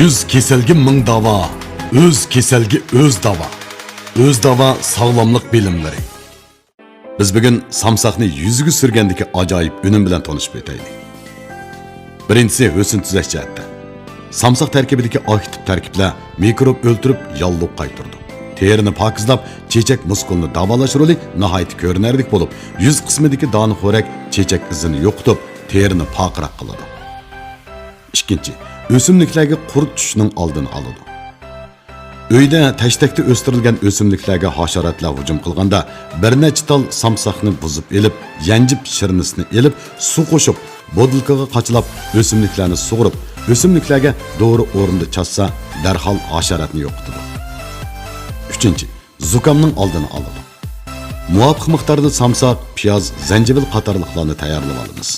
100 keselge 1000 dava, öz keselge öz dava. Öz dava sağlamlık bilimleri. Biz bugün samsaqni yüzüge sürgendeki acayip önüm bilen tanışıp öteylik. Birincisi hösün tüzeş jihatda. Samsaq tarkibidagi aktiv tarkiblar mikrop o'ltirib yalluq qaytirdi. Terini pokizlab, chechak muskulni davolash roli nihoyat ko'rinarli bo'lib, yuz qismidagi donixo'rak chechak izini yo'qotib, terini poqroq qiladi. Ikkinchi, o'simliklarga qurt tushishining oldini oladi. Uyda tashtakda o'stirilgan o'simliklarga hasharotlar hujum qilganda bir necha tal samsaqni buzib elib, yanjib shirnisini elib, suv qo'shib, bodilkaga qachlab, o'simliklarni sug'urib, o'simliklarga to'g'ri o'rinda chassa, darhol hasharotni yo'qotadi. Uchinchi, zukamning oldini oladi. Muvofiq miqdorda samsaq, piyoz, zanjabil qatorliqlarni tayyorlab olamiz.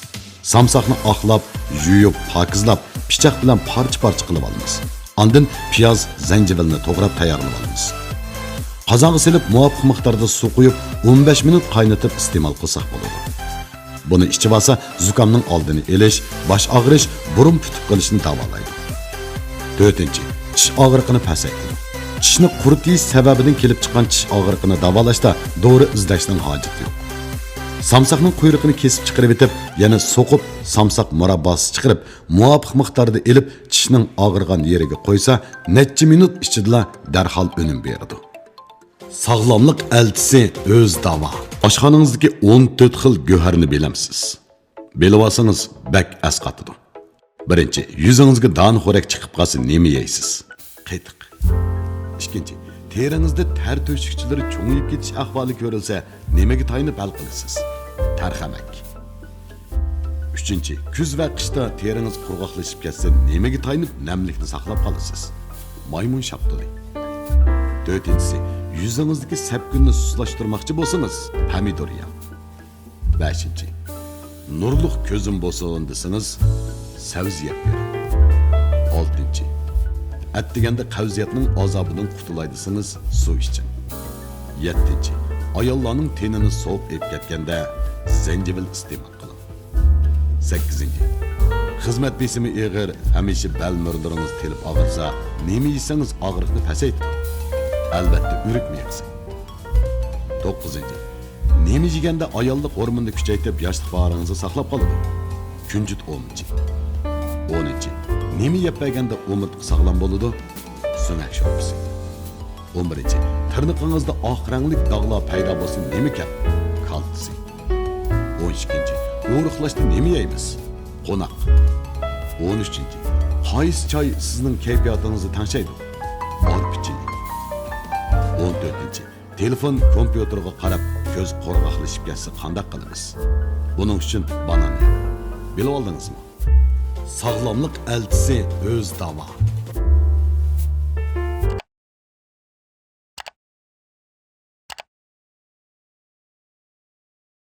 Samsaqni oqlab, yuyib, pokizlab, pichoq bilan parcha-parcha qilib olamiz. Andın piyoz, zanjabilni to'g'rab tayyorlab olamiz. Qozonga silib, muvofiq miqdorda suv quyib, 15 minut qaynatib iste'mol qilsak bo'ladi. Buni ichib olsa, zukamning oldini olish, bosh og'rish, burun tutib qolishni davolaydi. 4. Tish og'riqini pasaytiradi. Tishni quritish sababidan kelib chiqqan tish og'riqini davolashda to'g'ri izlashning hojati yo'q. Samsaqning quyruqini kesib chiqarib etib, yana so'qib, samsaq murabbosi chiqarib, muvofiq miqdorda elib, tishning og'rigan yeriga qo'ysa, necha minut ichida darhol unum beradi. Sog'lomlik elchisi o'z davo. Oshxonangizdagi 14 xil go'harni bilamsiz. Bilib olsangiz, bak asqatadi. Birinchi, yuzingizga donixo'rak chiqib qolsa, nima yeysiz? Qatiq. Ikkinchi, teringizda ter to'shikchilari cho'ngib ketish ahvoli ko'rilsa, nimaga tayinib hal qilasiz? Tarxamak. Uchinchi, kuz va qishda teringiz qurg'oqlashib ketsa, nimaga tayinib namlikni saqlab qolasiz? Maymun shaptuli. To'rtinchisi, yuzingizdagi sapkunni sustlashtirmoqchi bo'lsangiz, pomidor yeng. Beshinchi, nurliq ko'zim bo'lsin desangiz, sabz yeb bering. Oltinchi, atdiganda qavziyatning azobidan qutulaydisangiz, suv iching. 7. Ayollarning tenini sovuq etib ketganda zanjabil iste'mol qiling. 8. Xizmat besimi og'ir, hamisha bel murlaringiz telib og'irsa, nima yesangiz og'riqni pasaytiring. Albatta o'rikni yesin. 9. Nima yeganda ayollik hormonini kuchaytirib, yoshlik bag'ringizni saqlab qoladi. Kunjut 10. 10. Nima yepaganda o'mirtqi sog'lom bo'ladi? So'ngak sho'rpasi. 11. Tirnoqingizda oq rangli dog'lar paydo bo'lsa, nima kerak? Kalsiy. 12. O'riqlashda nima yeymiz? Qo'noq. 13. Qaysi choy sizning kayfiyatingizni tanishaydi? Orpichini. 14. Telefon kompyuterga qarab ko'z qo'rg'oqlashib ketsa qanday qilamiz? Buning uchun banan. Bilib oldingizmi? Sağlamlık elçisi öz dava.